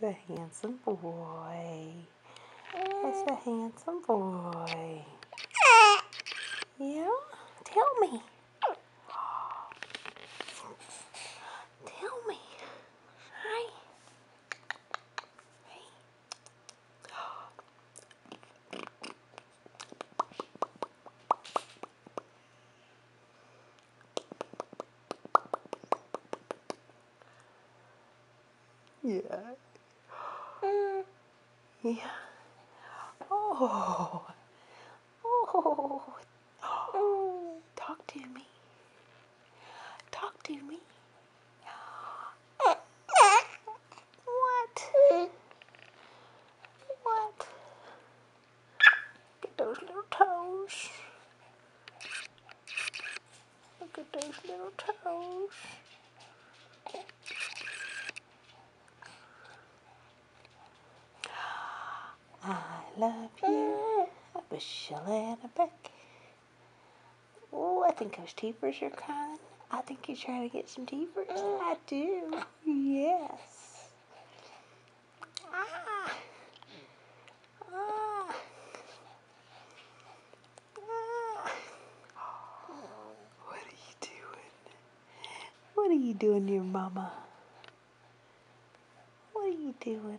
The handsome boy. That's a handsome boy. Yeah? Tell me. Tell me. Hi. Hey. Yeah. Yeah. Oh. Oh. Talk to me. Talk to me. What? What? Look at those little toes. Look at those little toes. I love you. A bushel and a peck. Oh, I think those teepers are coming. I think you're trying to get some teepers. I do. Yes. Ah. Ah. Ah. What are you doing? What are you doing to your mama? What are you doing?